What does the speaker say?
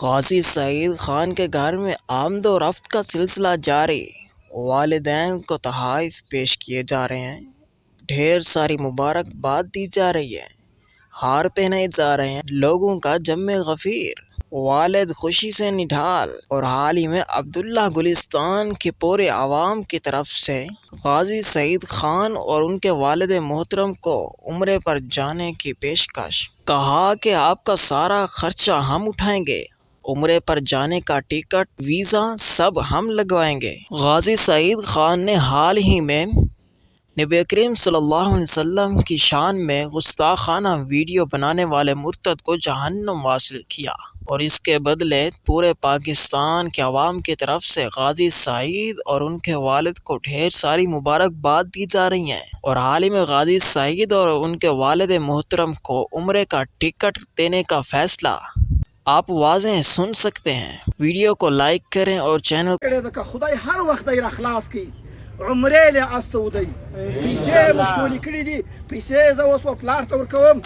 غازی سعید خان کے گھر میں آمد و رفت کا سلسلہ جاری، والدین کو تحائف پیش کیے جا رہے ہیں، ڈھیر ساری مبارکباد دی جا رہی ہے، ہار پہنائے جا رہے ہیں، لوگوں کا جم غفیر، والد خوشی سے نڈھال۔ اور حال ہی میں عبداللہ گلستان کے پورے عوام کی طرف سے غازی سعید خان اور ان کے والد محترم کو عمرے پر جانے کی پیشکش، کہا کہ آپ کا سارا خرچہ ہم اٹھائیں گے، عمرے پر جانے کا ٹکٹ، ویزا سب ہم لگوائیں گے۔ غازی سعید خان نے حال ہی میں نبی کریم صلی اللہ علیہ وسلم کی شان میں گستاخانہ ویڈیو بنانے والے مرتد کو جہنم واصل کیا، اور اس کے بدلے پورے پاکستان کے عوام کی طرف سے غازی سعید اور ان کے والد کو ڈھیر ساری مبارکباد دی جا رہی ہیں۔ اور حال ہی میں غازی سعید اور ان کے والد محترم کو عمرے کا ٹکٹ دینے کا فیصلہ آپ واضح سن سکتے ہیں۔ ویڈیو کو لائک کریں اور چینل خدای هر وخت را خلاص کی عمره له استودی پیسې مشغولې کړې دي، پیسې زه اوس پلار ته ورکوم